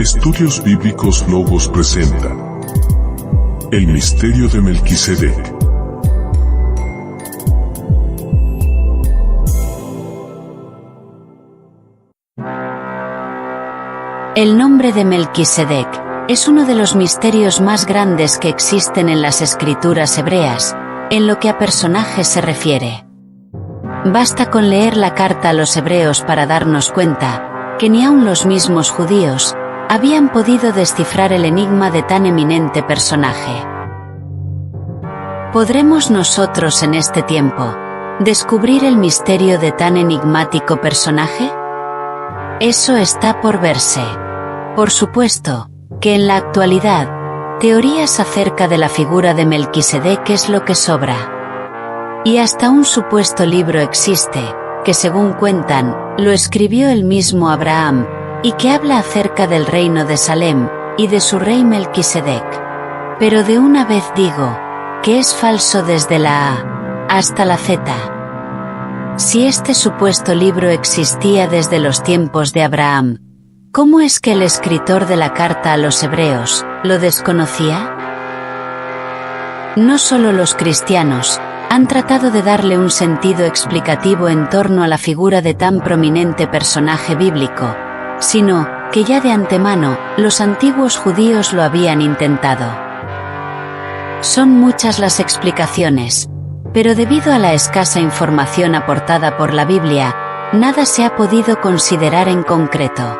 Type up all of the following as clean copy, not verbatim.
Estudios Bíblicos Logos presenta El misterio de Melquisedec. El nombre de Melquisedec es uno de los misterios más grandes que existen en las escrituras hebreas, en lo que a personajes se refiere. Basta con leer la carta a los hebreos para darnos cuenta que ni aun los mismos judíos habían podido descifrar el enigma de tan eminente personaje. ¿Podremos nosotros en este tiempo descubrir el misterio de tan enigmático personaje? Eso está por verse. Por supuesto que en la actualidad, teorías acerca de la figura de Melquisedec es lo que sobra. Y hasta un supuesto libro existe, que según cuentan, lo escribió el mismo Abraham, y que habla acerca del reino de Salem, y de su rey Melquisedec. Pero de una vez digo, que es falso desde la A hasta la Z. Si este supuesto libro existía desde los tiempos de Abraham, ¿cómo es que el escritor de la carta a los hebreos lo desconocía? No solo los cristianos han tratado de darle un sentido explicativo en torno a la figura de tan prominente personaje bíblico, sino que ya de antemano los antiguos judíos lo habían intentado. Son muchas las explicaciones, pero debido a la escasa información aportada por la Biblia, nada se ha podido considerar en concreto.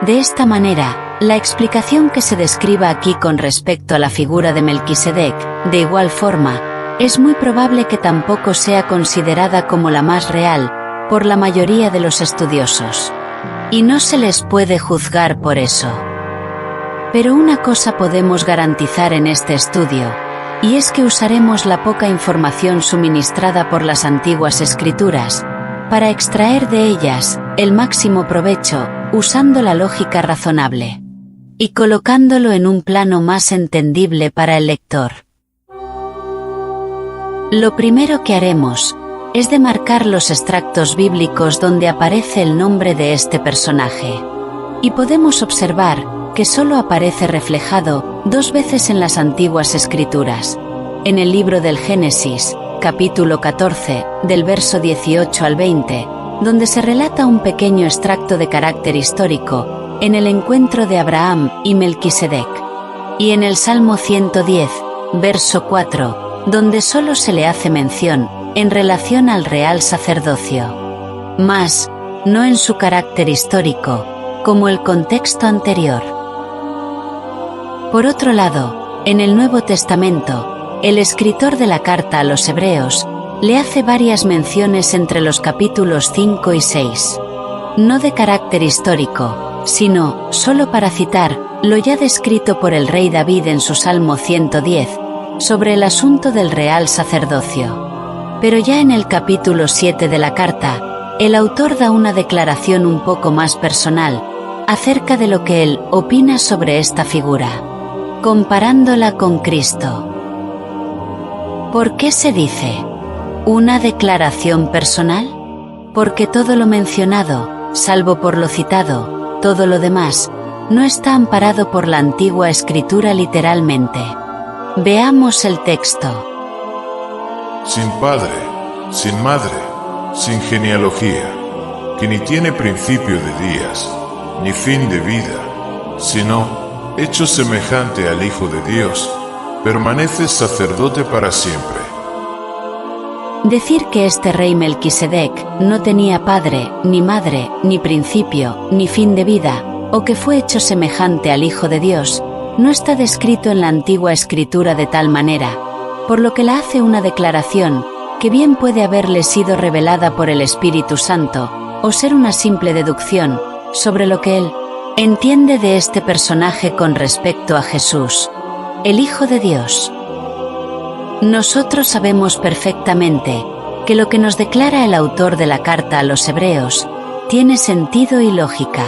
De esta manera, la explicación que se describa aquí con respecto a la figura de Melquisedec, de igual forma, es muy probable que tampoco sea considerada como la más real, por la mayoría de los estudiosos. Y no se les puede juzgar por eso. Pero una cosa podemos garantizar en este estudio, y es que usaremos la poca información suministrada por las antiguas escrituras, para extraer de ellas el máximo provecho, usando la lógica razonable, y colocándolo en un plano más entendible para el lector. Lo primero que haremos es demarcar los extractos bíblicos donde aparece el nombre de este personaje. Y podemos observar que solo aparece reflejado 2 veces en las antiguas escrituras. En el libro del Génesis, capítulo 14, del verso 18 al 20, donde se relata un pequeño extracto de carácter histórico, en el encuentro de Abraham y Melquisedec. Y en el Salmo 110, verso 4, donde solo se le hace mención en relación al real sacerdocio, mas no en su carácter histórico, como el contexto anterior. Por otro lado, en el Nuevo Testamento, el escritor de la carta a los hebreos le hace varias menciones entre los capítulos 5 y 6. No de carácter histórico, sino, solo para citar, lo ya descrito por el rey David en su Salmo 110, sobre el asunto del real sacerdocio. Pero ya en el capítulo 7 de la carta, el autor da una declaración un poco más personal, acerca de lo que él opina sobre esta figura, comparándola con Cristo. ¿Por qué se dice una declaración personal? Porque todo lo mencionado, salvo por lo citado, todo lo demás, no está amparado por la antigua escritura literalmente. Veamos el texto. Sin padre, sin madre, sin genealogía, que ni tiene principio de días, ni fin de vida, sino, hecho semejante al Hijo de Dios, permanece sacerdote para siempre. Decir que este rey Melquisedec no tenía padre, ni madre, ni principio, ni fin de vida, o que fue hecho semejante al Hijo de Dios, no está descrito en la antigua escritura de tal manera, por lo que la hace una declaración, que bien puede haberle sido revelada por el Espíritu Santo, o ser una simple deducción, sobre lo que él entiende de este personaje con respecto a Jesús, el Hijo de Dios. Nosotros sabemos perfectamente, que lo que nos declara el autor de la carta a los hebreos, tiene sentido y lógica.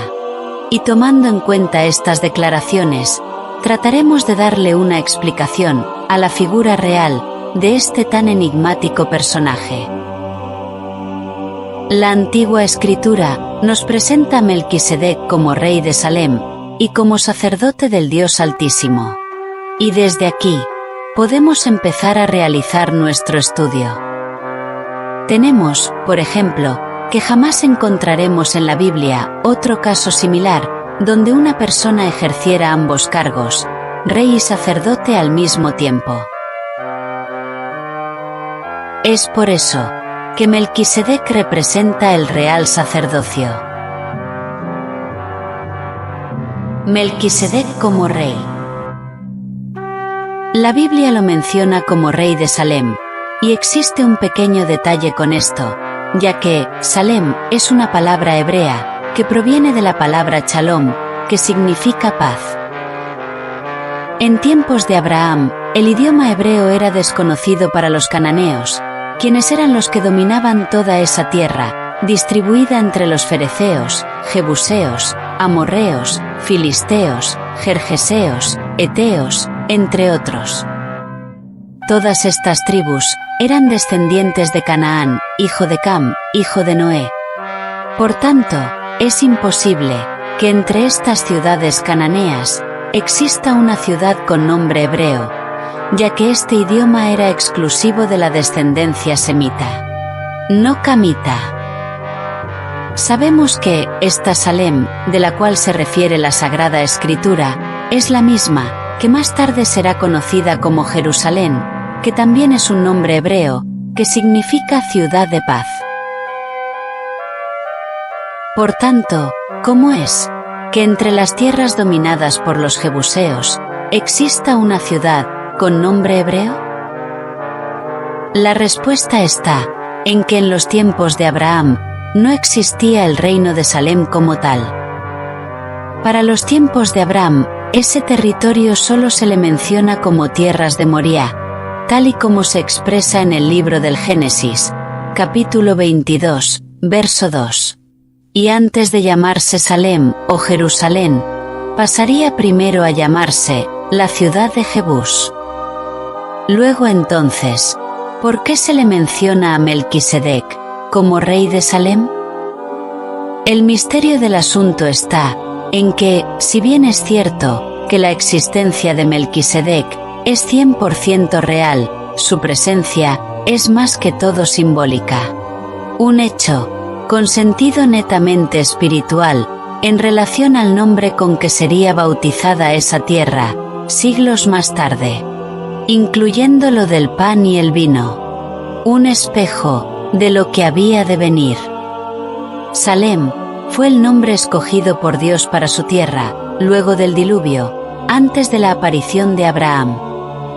Y tomando en cuenta estas declaraciones, trataremos de darle una explicación a la figura real de este tan enigmático personaje. La antigua escritura nos presenta a Melquisedec como rey de Salem, y como sacerdote del Dios Altísimo. Y desde aquí, podemos empezar a realizar nuestro estudio. Tenemos, por ejemplo, que jamás encontraremos en la Biblia otro caso similar, donde una persona ejerciera ambos cargos, rey y sacerdote al mismo tiempo. Es por eso que Melquisedec representa el real sacerdocio. Melquisedec como rey. La Biblia lo menciona como rey de Salem, y existe un pequeño detalle con esto, ya que Salem es una palabra hebrea que proviene de la palabra Shalom, que significa paz. En tiempos de Abraham, el idioma hebreo era desconocido para los cananeos, quienes eran los que dominaban toda esa tierra, distribuida entre los fereceos, jebuseos, amorreos, filisteos, gergeseos, eteos, entre otros. Todas estas tribus eran descendientes de Canaán, hijo de Cam, hijo de Noé. Por tanto, es imposible que entre estas ciudades cananeas exista una ciudad con nombre hebreo, ya que este idioma era exclusivo de la descendencia semita, no camita. Sabemos que esta Salem, de la cual se refiere la Sagrada Escritura, es la misma que más tarde será conocida como Jerusalén, que también es un nombre hebreo, que significa ciudad de paz. Por tanto, ¿cómo es que entre las tierras dominadas por los jebuseos exista una ciudad con nombre hebreo? La respuesta está en que en los tiempos de Abraham no existía el reino de Salem como tal. Para los tiempos de Abraham, ese territorio solo se le menciona como tierras de Moría, tal y como se expresa en el libro del Génesis, capítulo 22, verso 2. Y antes de llamarse Salem o Jerusalén, pasaría primero a llamarse la ciudad de Jebús. Luego entonces, ¿por qué se le menciona a Melquisedec como rey de Salem? El misterio del asunto está en que, si bien es cierto que la existencia de Melquisedec es 100% real, su presencia es más que todo simbólica. Un hecho, con sentido netamente espiritual, en relación al nombre con que sería bautizada esa tierra, siglos más tarde. Incluyendo lo del pan y el vino. Un espejo de lo que había de venir. Salem fue el nombre escogido por Dios para su tierra, luego del diluvio, antes de la aparición de Abraham.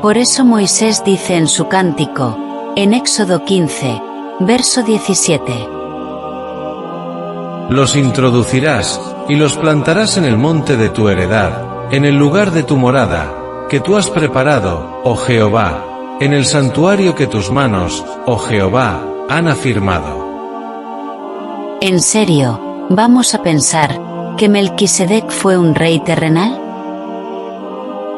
Por eso Moisés dice en su cántico, en Éxodo 15, verso 17. Los introducirás, y los plantarás en el monte de tu heredad, en el lugar de tu morada, que tú has preparado, oh Jehová, en el santuario que tus manos, oh Jehová, han afirmado. ¿En serio, vamos a pensar que Melquisedec fue un rey terrenal?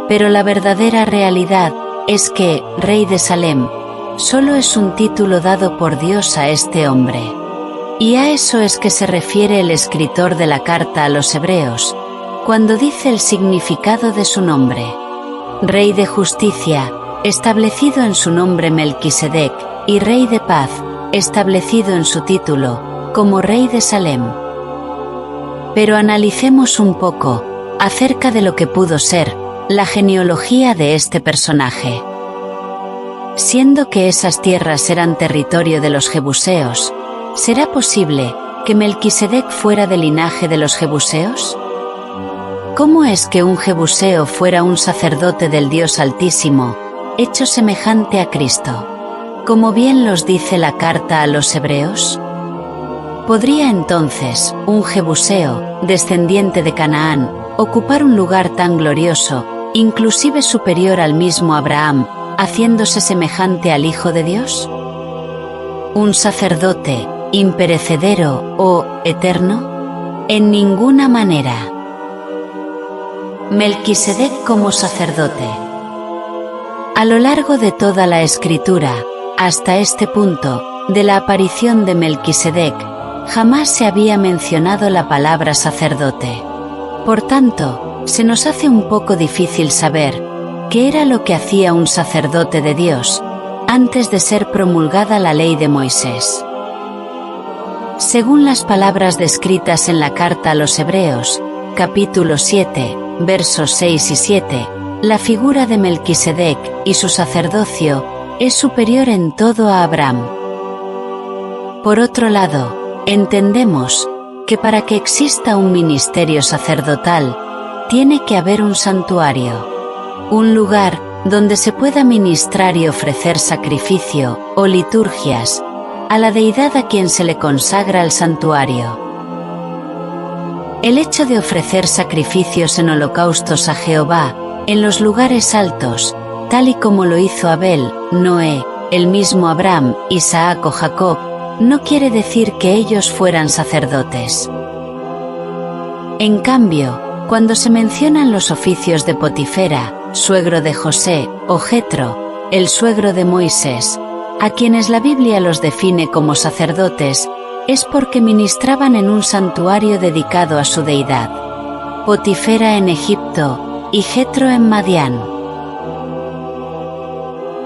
Pero la verdadera realidad es que, rey de Salem, solo es un título dado por Dios a este hombre. Y a eso es que se refiere el escritor de la carta a los hebreos, cuando dice el significado de su nombre. Rey de justicia, establecido en su nombre Melquisedec, y rey de paz, establecido en su título, como rey de Salem. Pero analicemos un poco, acerca de lo que pudo ser, la genealogía de este personaje. Siendo que esas tierras eran territorio de los jebuseos, ¿será posible que Melquisedec fuera del linaje de los jebuseos? ¿Cómo es que un jebuseo fuera un sacerdote del Dios Altísimo, hecho semejante a Cristo? Como bien los dice la carta a los hebreos. ¿Podría entonces un jebuseo, descendiente de Canaán, ocupar un lugar tan glorioso, inclusive superior al mismo Abraham, haciéndose semejante al Hijo de Dios? ¿Un sacerdote, imperecedero o eterno? En ninguna manera. Melquisedec como sacerdote. A lo largo de toda la Escritura, hasta este punto, de la aparición de Melquisedec, jamás se había mencionado la palabra sacerdote. Por tanto, se nos hace un poco difícil saber qué era lo que hacía un sacerdote de Dios antes de ser promulgada la ley de Moisés. Según las palabras descritas en la carta a los Hebreos, capítulo 7, versos 6 y 7, la figura de Melquisedec y su sacerdocio es superior en todo a Abraham. Por otro lado, entendemos que para que exista un ministerio sacerdotal, tiene que haber un santuario, un lugar donde se pueda ministrar y ofrecer sacrificio o liturgias a la deidad a quien se le consagra el santuario. El hecho de ofrecer sacrificios en holocaustos a Jehová en los lugares altos, tal y como lo hizo Abel, Noé, el mismo Abraham, Isaac o Jacob, no quiere decir que ellos fueran sacerdotes. En cambio, cuando se mencionan los oficios de Potifera, suegro de José, o Jetro, el suegro de Moisés, a quienes la Biblia los define como sacerdotes, es porque ministraban en un santuario dedicado a su deidad. Potifera en Egipto, y Jetro en Madián.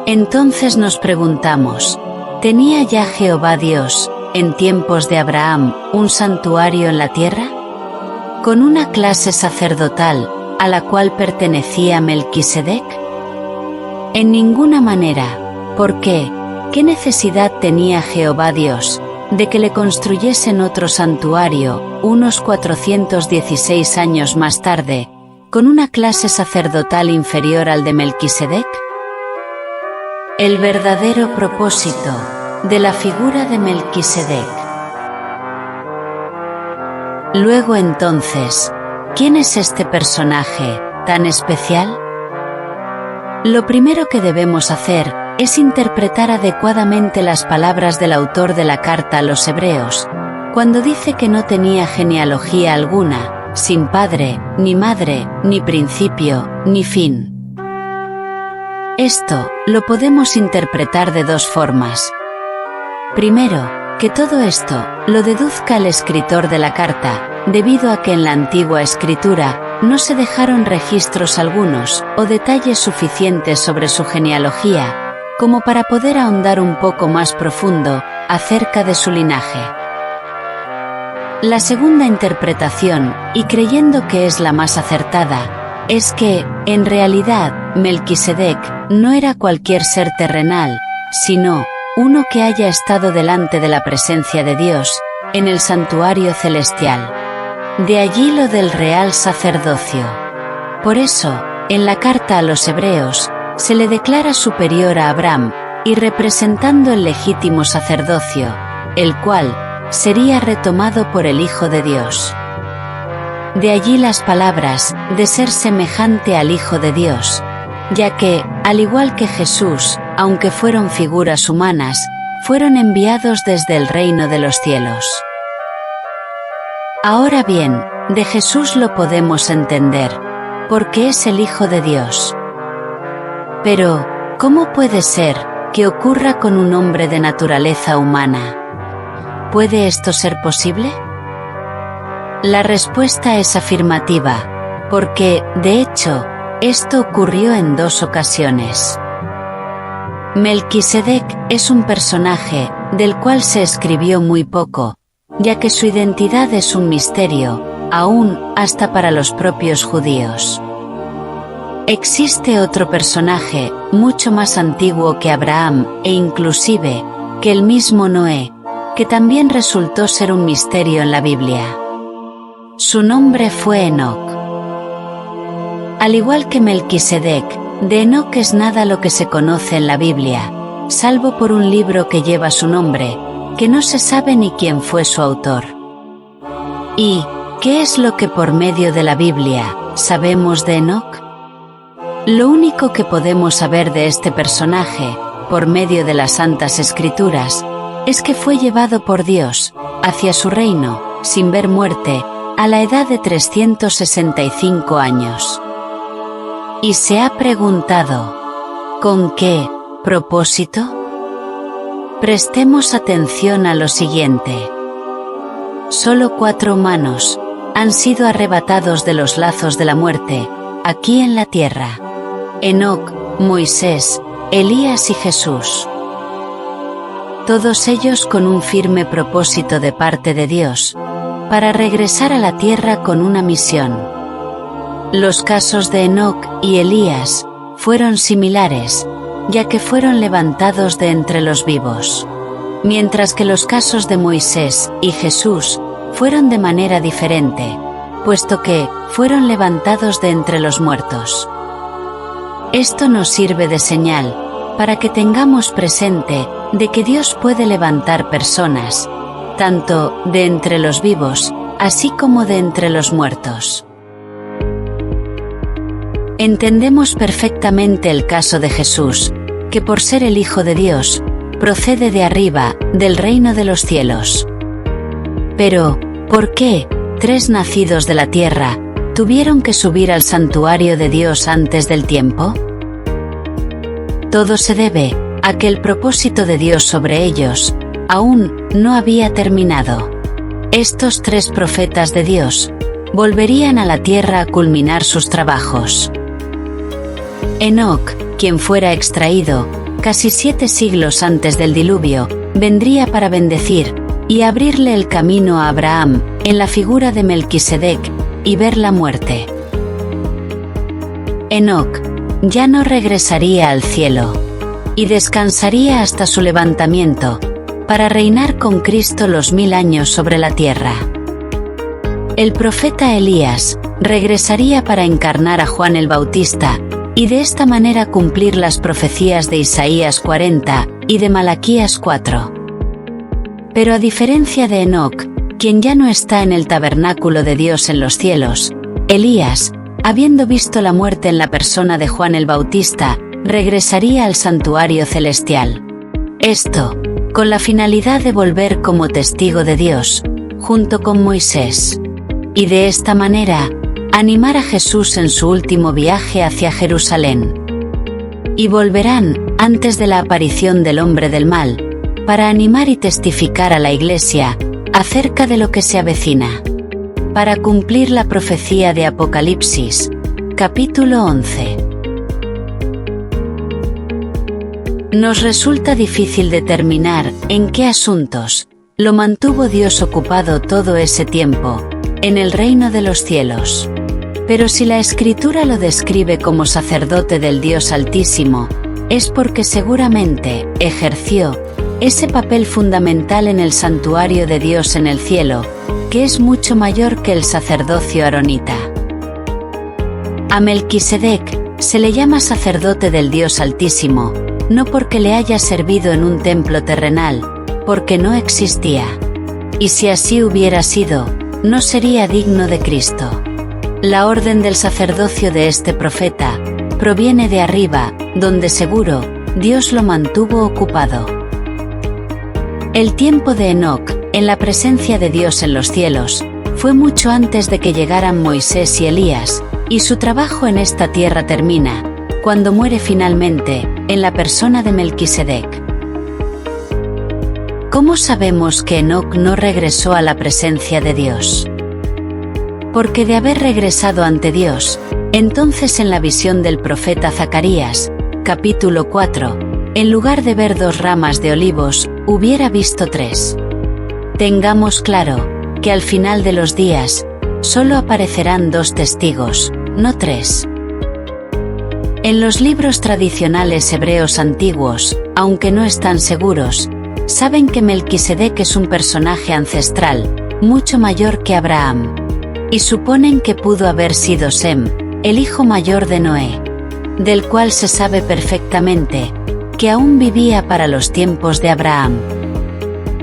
Entonces nos preguntamos, ¿tenía ya Jehová Dios, en tiempos de Abraham, un santuario en la tierra? ¿Con una clase sacerdotal, a la cual pertenecía Melquisedec? En ninguna manera. ¿Por qué? ¿Qué necesidad tenía Jehová Dios de que le construyesen otro santuario, unos 416 años más tarde, con una clase sacerdotal inferior al de Melquisedec? El verdadero propósito de la figura de Melquisedec. Luego entonces, ¿quién es este personaje tan especial? Lo primero que debemos hacer es interpretar adecuadamente las palabras del autor de la carta a los Hebreos, cuando dice que no tenía genealogía alguna, sin padre, ni madre, ni principio, ni fin. Esto lo podemos interpretar de dos formas. Primero, que todo esto lo deduzca el escritor de la carta, debido a que en la antigua escritura no se dejaron registros algunos o detalles suficientes sobre su genealogía, como para poder ahondar un poco más profundo acerca de su linaje. La segunda interpretación, y creyendo que es la más acertada, es que, en realidad, Melquisedec no era cualquier ser terrenal, sino uno que haya estado delante de la presencia de Dios, en el santuario celestial. De allí lo del real sacerdocio. Por eso, en la carta a los Hebreos, se le declara superior a Abraham, y representando el legítimo sacerdocio, el cual sería retomado por el Hijo de Dios. De allí las palabras, de ser semejante al Hijo de Dios, ya que, al igual que Jesús, aunque fueron figuras humanas, fueron enviados desde el reino de los cielos. Ahora bien, de Jesús lo podemos entender, porque es el Hijo de Dios. Pero, ¿cómo puede ser que ocurra con un hombre de naturaleza humana? ¿Puede esto ser posible? La respuesta es afirmativa, porque, de hecho, esto ocurrió en dos ocasiones. Melquisedec es un personaje del cual se escribió muy poco, ya que su identidad es un misterio, aún hasta para los propios judíos. Existe otro personaje, mucho más antiguo que Abraham, e inclusive, que el mismo Noé, que también resultó ser un misterio en la Biblia. Su nombre fue Enoc. Al igual que Melquisedec, de Enoc es nada lo que se conoce en la Biblia, salvo por un libro que lleva su nombre, que no se sabe ni quién fue su autor. ¿Y qué es lo que por medio de la Biblia sabemos de Enoc? Lo único que podemos saber de este personaje, por medio de las Santas Escrituras, es que fue llevado por Dios hacia su reino, sin ver muerte, a la edad de 365 años. Y se ha preguntado, ¿con qué propósito? Prestemos atención a lo siguiente. Solo 4 humanos han sido arrebatados de los lazos de la muerte, aquí en la tierra. Enoc, Moisés, Elías y Jesús. Todos ellos con un firme propósito de parte de Dios, para regresar a la tierra con una misión. Los casos de Enoc y Elías fueron similares, ya que fueron levantados de entre los vivos. Mientras que los casos de Moisés y Jesús fueron de manera diferente, puesto que fueron levantados de entre los muertos. Esto nos sirve de señal, para que tengamos presente de que Dios puede levantar personas, tanto de entre los vivos, así como de entre los muertos. Entendemos perfectamente el caso de Jesús, que por ser el Hijo de Dios, procede de arriba, del reino de los cielos. Pero, ¿por qué 3 nacidos de la tierra tuvieron que subir al santuario de Dios antes del tiempo? Todo se debe a que el propósito de Dios sobre ellos aún no había terminado. Estos 3 profetas de Dios volverían a la tierra a culminar sus trabajos. Enoc, quien fuera extraído casi 7 siglos antes del diluvio, vendría para bendecir y abrirle el camino a Abraham, en la figura de Melquisedec, y ver la muerte. Enoc ya no regresaría al cielo, y descansaría hasta su levantamiento, para reinar con Cristo los 1000 años sobre la tierra. El profeta Elías regresaría para encarnar a Juan el Bautista, y de esta manera cumplir las profecías de Isaías 40 y de Malaquías 4. Pero a diferencia de Enoc, quien ya no está en el tabernáculo de Dios en los cielos, Elías, habiendo visto la muerte en la persona de Juan el Bautista, regresaría al santuario celestial. Esto, con la finalidad de volver como testigo de Dios, junto con Moisés. Y de esta manera, animar a Jesús en su último viaje hacia Jerusalén. Y volverán, antes de la aparición del hombre del mal, para animar y testificar a la Iglesia, acerca de lo que se avecina. Para cumplir la profecía de Apocalipsis, capítulo 11. Nos resulta difícil determinar en qué asuntos lo mantuvo Dios ocupado todo ese tiempo, en el reino de los cielos. Pero si la Escritura lo describe como sacerdote del Dios Altísimo, es porque seguramente ejerció ese papel fundamental en el santuario de Dios en el cielo, que es mucho mayor que el sacerdocio aronita. A Melquisedec se le llama sacerdote del Dios Altísimo, no porque le haya servido en un templo terrenal, porque no existía. Y si así hubiera sido, no sería digno de Cristo. La orden del sacerdocio de este profeta proviene de arriba, donde seguro Dios lo mantuvo ocupado. El tiempo de Enoc, en la presencia de Dios en los cielos, fue mucho antes de que llegaran Moisés y Elías, y su trabajo en esta tierra termina, cuando muere finalmente, en la persona de Melquisedec. ¿Cómo sabemos que Enoc no regresó a la presencia de Dios? Porque de haber regresado ante Dios, entonces en la visión del profeta Zacarías, capítulo 4, en lugar de ver 2 ramas de olivos, hubiera visto 3. Tengamos claro, que al final de los días, solo aparecerán 2 testigos, no 3. En los libros tradicionales hebreos antiguos, aunque no están seguros, saben que Melquisedec es un personaje ancestral, mucho mayor que Abraham. Y suponen que pudo haber sido Sem, el hijo mayor de Noé, del cual se sabe perfectamente, que aún vivía para los tiempos de Abraham.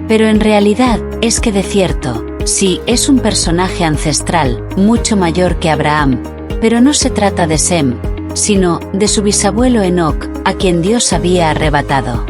Pero en realidad, es que de cierto, sí es un personaje ancestral, mucho mayor que Abraham, pero no se trata de Sem, sino de su bisabuelo Enoc, a quien Dios había arrebatado.